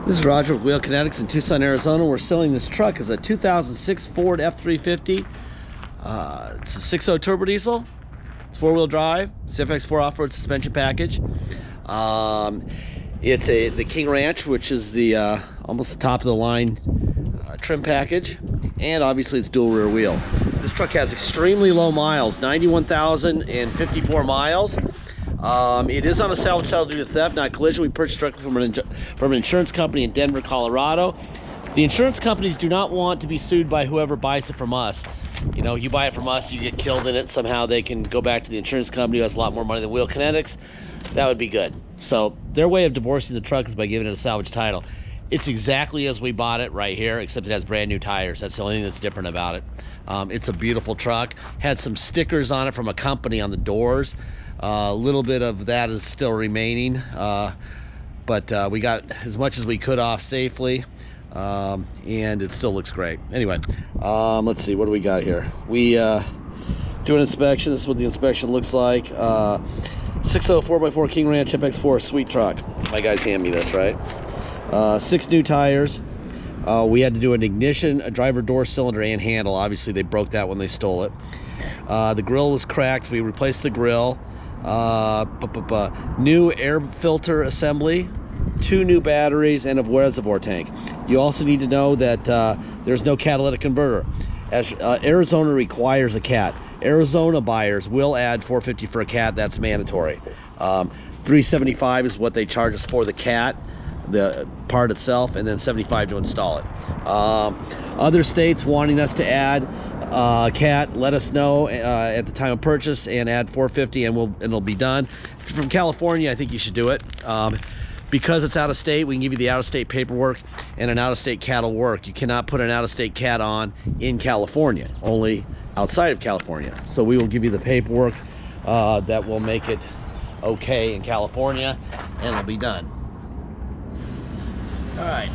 This is Roger with Wheel Kinetics in Tucson, Arizona. We're selling this truck as a 2006 Ford F350. It's a 6.0 turbo diesel. It's four-wheel drive, CFX4 off-road suspension package. It's the King Ranch, which is the almost the top of the line trim package, and obviously it's dual rear wheel. This truck has extremely low miles, 91,054 miles. It is on a salvage title due to theft, not collision. We purchased directly from an insurance company in Denver, Colorado. The insurance companies do not want to be sued by whoever buys it from us. You know, you buy it from us, you get killed in it, somehow they can go back to the insurance company who has a lot more money than Wheel Kinetics. That would be good. So their way of divorcing the truck is by giving it a salvage title. It's exactly as we bought it right here, except it has brand new tires. That's the only thing that's different about it. It's a beautiful truck. Had some stickers on it from a company on the doors. A little bit of that is still remaining, but we got as much as we could off safely, and it still looks great. Anyway, let's see, what do we got here? We do an inspection. This is what the inspection looks like. 6.0 4x4 King Ranch FX4, sweet truck. My guys hand me this, right? 6 new tires. We had to do an ignition, a driver door cylinder, and handle. Obviously they broke that when they stole it. The grill was cracked. We replaced the grill. New air filter assembly, 2 new batteries, and a reservoir tank. You also need to know that there's no catalytic converter, as Arizona requires a cat. Arizona buyers will add $450 for a cat. That's mandatory. $375 is what they charge us for the cat, the part itself, and then $75 to install it. Other states wanting us to add cat, let us know at the time of purchase and add $450, and it'll be done. From California, I think you should do it. Because it's out of state, we can give you the out of state paperwork, and an out of state cat will work. You cannot put an out of state cat on in California, only outside of California. So we will give you the paperwork that will make it okay in California, and it'll be done. All right,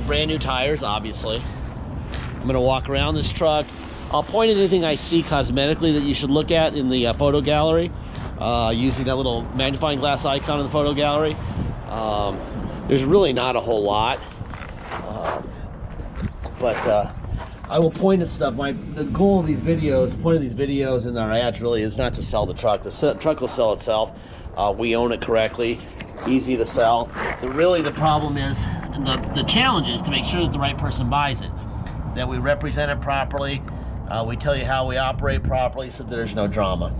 brand new tires, obviously. I'm gonna walk around this truck. I'll point at anything I see cosmetically that you should look at in the photo gallery, using that little magnifying glass icon in the photo gallery. There's really not a whole lot, but I will point at stuff. The goal of these videos, the point of these videos and our ads really is not to sell the truck. The truck will sell itself. We own it correctly, easy to sell. The problem is, the challenge is to make sure that the right person buys it, that we represent it properly. We tell you how we operate properly so that there's no drama.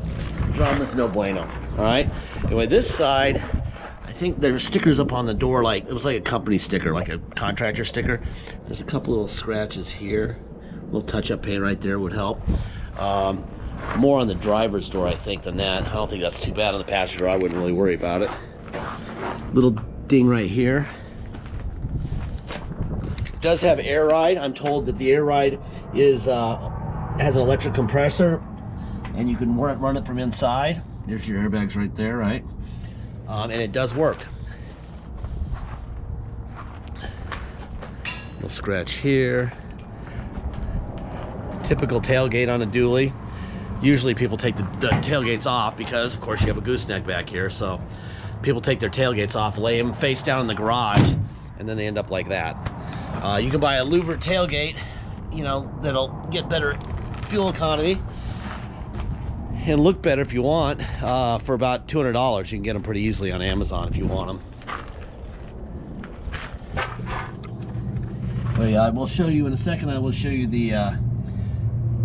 Drama's no bueno, all right? Anyway, this side, I think there's stickers up on the door, like it was like a company sticker, like a contractor sticker. There's a couple little scratches here. A little touch-up paint right there would help. More on the driver's door, I think, than that. I don't think that's too bad on the passenger door. I wouldn't really worry about it. Little ding right here. It does have air ride. I'm told that the air ride is has an electric compressor, and you can run it from inside. There's your airbags right there, right? And it does work. Little scratch here. Typical tailgate on a dually. Usually people take the tailgates off because, of course, you have a gooseneck back here. So people take their tailgates off, lay them face down in the garage, and then they end up like that. You can buy a louvered tailgate, you know, that'll get better fuel economy and look better if you want, for about $200. You can get them pretty easily on Amazon if you want them. But yeah, I will show you in a second. I will show you the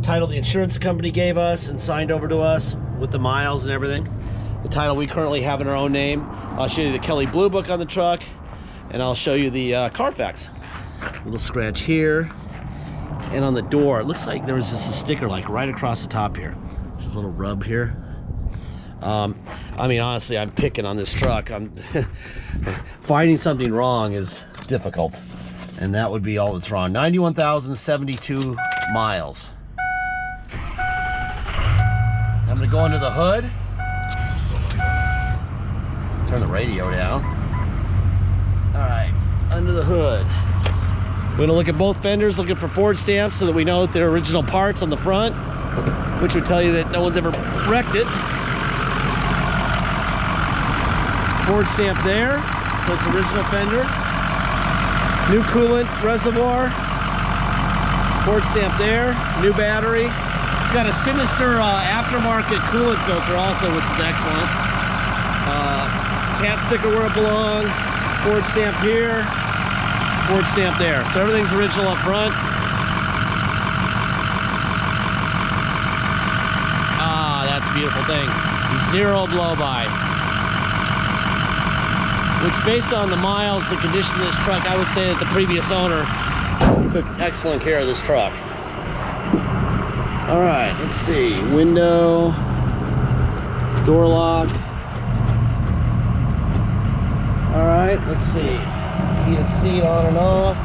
title the insurance company gave us and signed over to us with the miles and everything. The title we currently have in our own name. I'll show you the Kelley Blue Book on the truck, and I'll show you the Carfax. Little scratch here, and on the door, it looks like there was just a sticker like right across the top here. Just a little rub here. I mean, honestly, I'm picking on this truck. Finding something wrong is difficult, and that would be all that's wrong. 91,072 miles. I'm gonna go under the hood. Turn the radio down. All right, under the hood. We're gonna look at both fenders, looking for Ford stamps so that we know that they're original parts on the front, which would tell you that no one's ever wrecked it. Ford stamp there, so it's original fender. New coolant reservoir. Ford stamp there. New battery. It's got a sinister aftermarket coolant filter also, which is excellent. Cat sticker where it belongs. Ford stamp here. Ford stamp there. So everything's original up front. Ah, that's a beautiful thing. Zero blow-by. Which, based on the miles, the condition of this truck, I would say that the previous owner took excellent care of this truck. All right, let's see. Window, door lock. All right, let's see. Heated seat on and off.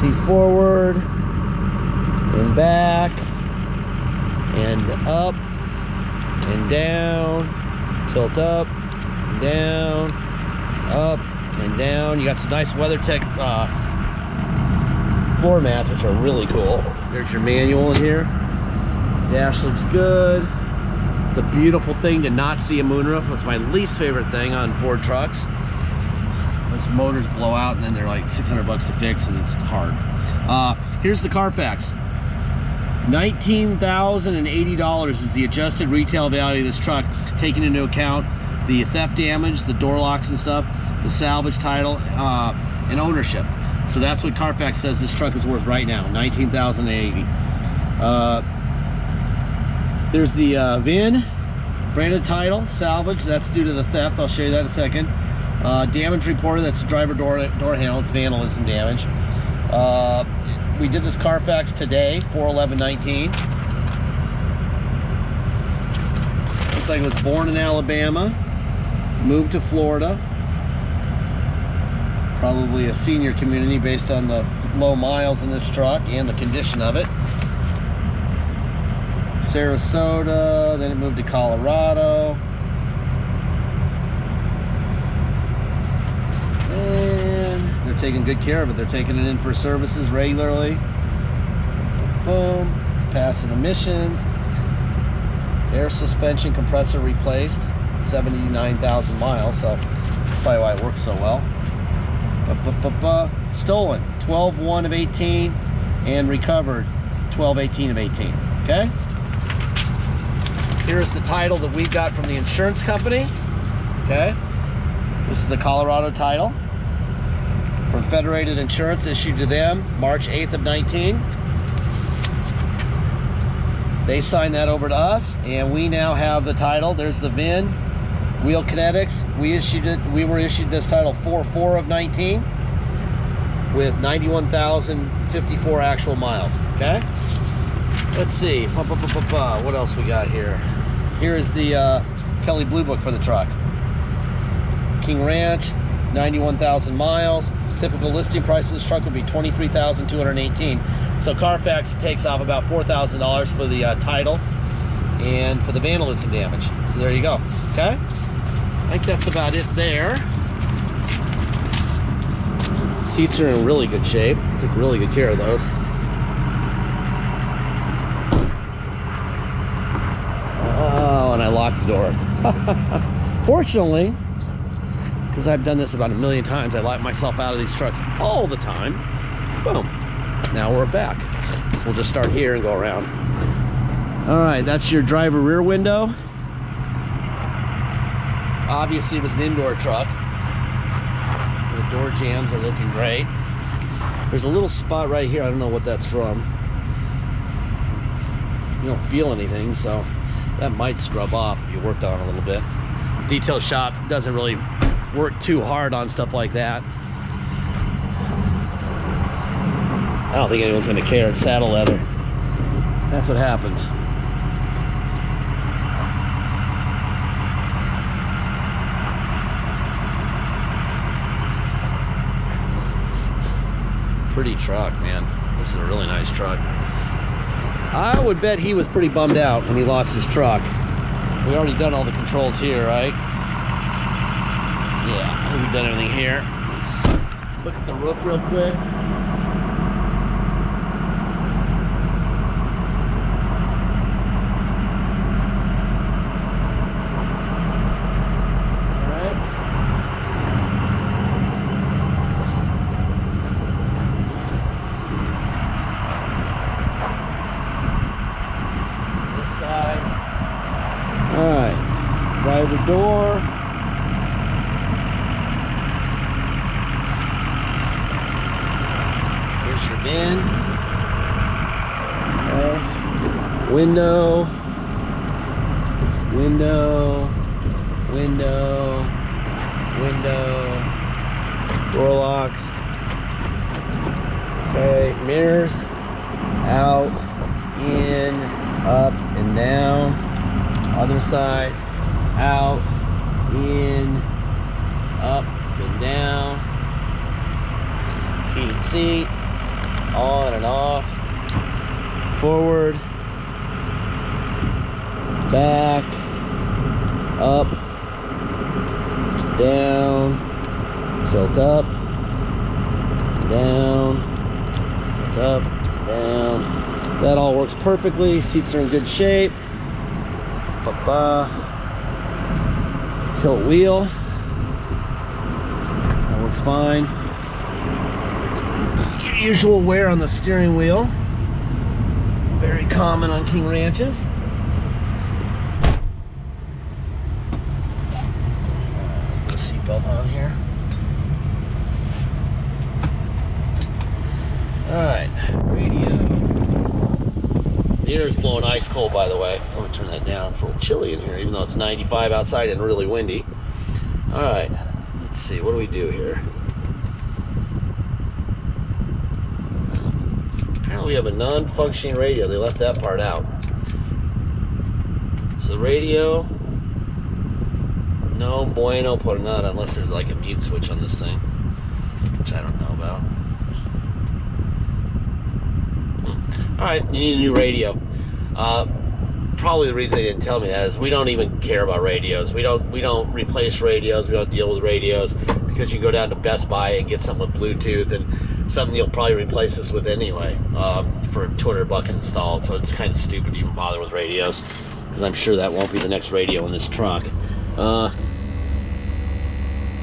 Seat forward and back and up and down. Tilt up and down. Up and down. You got some nice WeatherTech floor mats, which are really cool. There's your manual in here. Dash looks good. It's a beautiful thing to not see a moonroof. It's my least favorite thing on Ford trucks. Those motors blow out and then they're like 600 bucks to fix and it's hard. Here's the Carfax. $19,080 is the adjusted retail value of this truck, taking into account the theft damage, the door locks and stuff, the salvage title, and ownership. So that's what Carfax says this truck is worth right now, $19,080. There's the VIN, branded title, salvage, that's due to the theft. I'll show you that in a second. Damage reporter, that's driver door handle, it's vandalism damage. We did this Carfax today, 4/11/19. Looks like it was born in Alabama, moved to Florida. Probably a senior community based on the low miles in this truck and the condition of it. Sarasota, then it moved to Colorado. And they're taking good care of it. They're taking it in for services regularly. Boom. Passing emissions. Air suspension compressor replaced. 79,000 miles, so that's probably why it works so well. Stolen 12/1 of 18 and recovered 12/18 of 18. Okay. Here's the title that we got from the insurance company. Okay. This is the Colorado title from Federated Insurance, issued to them March 8th of 19. They signed that over to us, and we now have the title. There's the VIN. Wheel Kinetics, we were issued this title 4/4 of 19 with 91,054 actual miles. Okay, let's see what else we got here. Here is the Kelley Blue Book for the truck. King Ranch, 91,000 miles. Typical listing price for this truck would be $23,218. So Carfax takes off about $4,000 for the title and for the vandalism damage. So there you go. Okay. I think that's about it there. Seats are in really good shape. Took really good care of those. Oh, and I locked the door. Fortunately, because I've done this about 1 million times, I lock myself out of these trucks all the time. Boom. Now we're back. So we'll just start here and go around. All right, that's your driver rear window. Obviously, it was an indoor truck. The door jambs are looking great. There's a little spot right here. I don't know what that's from. You don't feel anything, so that might scrub off if you worked on it a little bit. Detail shop doesn't really work too hard on stuff like that. I don't think anyone's going to care. It's saddle leather. That's what happens. Pretty truck, man. This is a really nice truck. I would bet he was pretty bummed out when he lost his truck. We already done all the controls here, right? Yeah, I think we've done everything here. Let's look at the roof real quick. in. Okay. Window. Window. Window. Window. Door locks. Okay, mirrors. Out, in, up, and down. Other side. Out, in, up, and down. Heated seat. On and off. Forward. Back. Up. Down. Tilt up. Down. Tilt up. Down. That all works perfectly. Seats are in good shape. Tilt wheel. That works fine. Your usual wear on the steering wheel. Very common on King Ranches. Seatbelt on here. Alright, radio. The air is blowing ice cold, by the way. So I'm gonna turn that down. It's a little chilly in here, even though it's 95 outside and really windy. Alright, let's see. What do we do here? Apparently we have a non-functioning radio. They left that part out. So the radio, no bueno por nada, unless there's like a mute switch on this thing, which I don't know about. Alright, you need a new radio. Probably the reason they didn't tell me that is we don't even care about radios. We don't replace radios. We don't deal with radios, because you go down to Best Buy and get something with Bluetooth, and something you'll probably replace this with anyway, for $200 installed. So it's kind of stupid to even bother with radios, because I'm sure that won't be the next radio in this truck.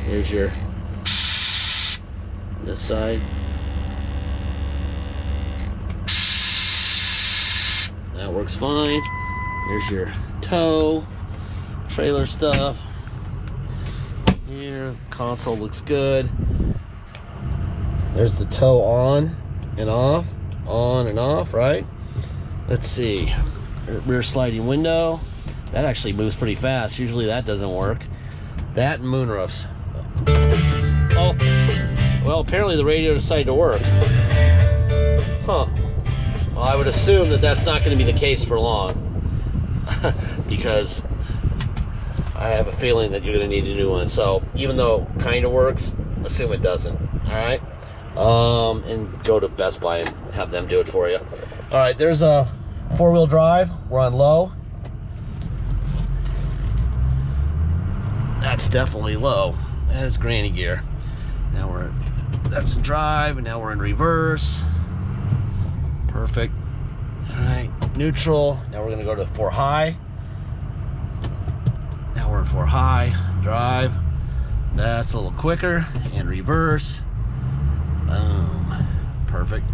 There's your this side. That works fine. Here's your tow, trailer stuff. Here, console looks good. There's the tow on and off, right? Let's see. Rear sliding window. That actually moves pretty fast. Usually that doesn't work. That and moonroofs. Oh, well, apparently the radio decided to work. Huh. Well, I would assume that that's not going to be the case for long, because I have a feeling that you're going to need a new one. So even though it kind of works, assume it doesn't. All right. And go to Best Buy and have them do it for you. All right. There's a four-wheel drive. We're on low. That's definitely low. That is granny gear. Now that's in drive, and now we're in reverse. Perfect. All right, neutral. Now we're gonna go to 4 high. Now we're in 4 high, drive. That's a little quicker, and reverse. Boom, perfect.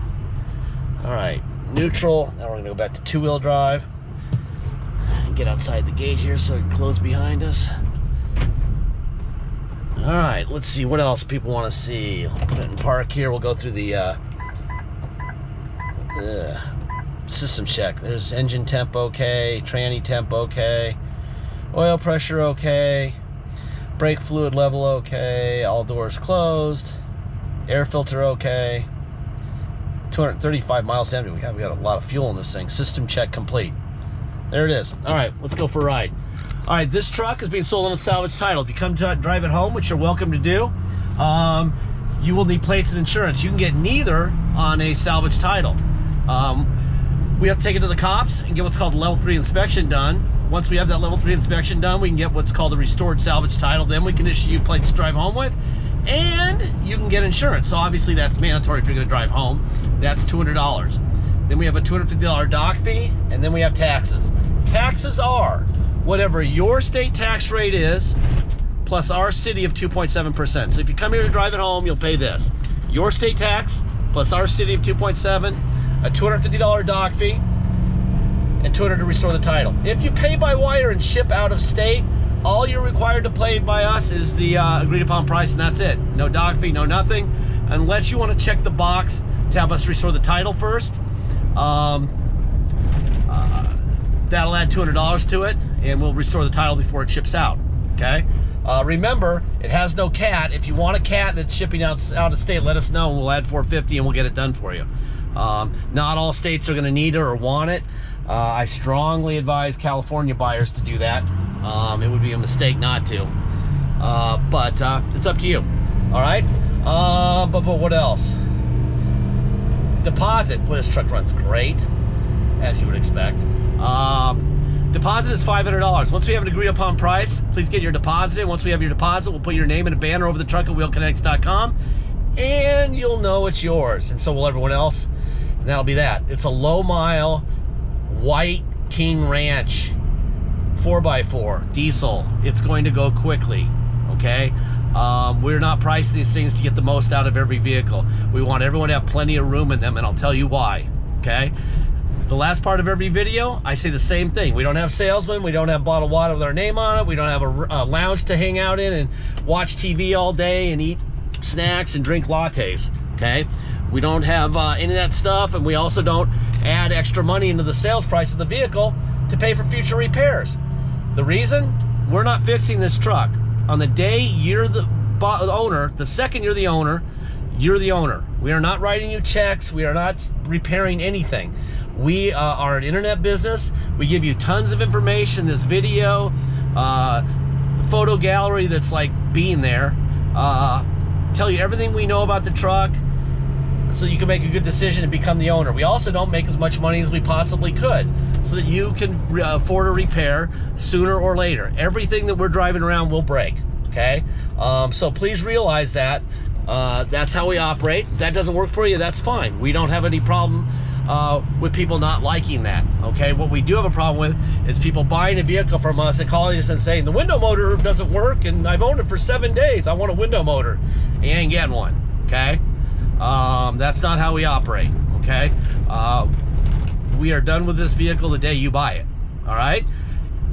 All right, neutral. Now we're gonna go back to 2-wheel drive. And get outside the gate here so it can close behind us. All right, let's see what else people want to see. I'll put it in park here. We'll go through the system check. There's engine temp okay, tranny temp okay, oil pressure okay, brake fluid level okay, all doors closed, air filter okay, 235 miles empty. We got a lot of fuel in this thing. System check complete. There it is. All right, let's go for a ride. All right, this truck is being sold on a salvage title. If you come drive it home, which you're welcome to do, you will need plates and insurance. You can get neither on a salvage title. We have to take it to the cops and get what's called a level 3 inspection done. Once we have that level 3 inspection done, we can get what's called a restored salvage title. Then we can issue you plates to drive home with, and you can get insurance. So obviously that's mandatory if you're gonna drive home. That's $200. Then we have a $250 dock fee, and then we have taxes. Taxes are whatever your state tax rate is, plus our city of 2.7%. So if you come here to drive it home, you'll pay this. Your state tax, plus our city of 2.7, a $250 dock fee, and $200 to restore the title. If you pay by wire and ship out of state, all you're required to pay by us is the agreed upon price, and that's it. No dock fee, no nothing, unless you want to check the box to have us restore the title first. That'll add $200 to it, and we'll restore the title before it ships out, okay? Remember, it has no cat. If you want a cat and it's shipping out of state, let us know and we'll add $450 and we'll get it done for you. Not all states are gonna need it or want it. I strongly advise California buyers to do that. It would be a mistake not to. But it's up to you, all right? But what else? Deposit. Well, this truck runs great, as you would expect. Deposit is $500. Once we have an agreed upon price, please get your deposit in. Once we have your deposit, we'll put your name and a banner over the truck at wheelkinetics.com, and you'll know it's yours, and so will everyone else, and that'll be that. It's a low mile, white King Ranch 4x4 diesel. It's going to go quickly, okay? We're not pricing these things to get the most out of every vehicle. We want everyone to have plenty of room in them, and I'll tell you why, okay? The last part of every video, I say the same thing. We don't have salesmen, we don't have bottled water with our name on it, we don't have a lounge to hang out in and watch TV all day and eat snacks and drink lattes, okay? We don't have any of that stuff, and we also don't add extra money into the sales price of the vehicle to pay for future repairs. The reason? We're not fixing this truck. On the day you're the owner, the second you're the owner, you're the owner. We are not writing you checks, we are not repairing anything. We are an internet business. We give you tons of information, this video, photo gallery that's like being there, tell you everything we know about the truck so you can make a good decision and become the owner. We also don't make as much money as we possibly could so that you can afford a repair sooner or later. Everything that we're driving around will break, okay? So please realize that. That's how we operate. If that doesn't work for you, that's fine. We don't have any problem with people not liking that, okay? What we do have a problem with is people buying a vehicle from us and calling us and saying, the window motor doesn't work and I've owned it for 7 days. I want a window motor. You ain't getting one, okay? That's not how we operate, okay? We are done with this vehicle the day you buy it, all right?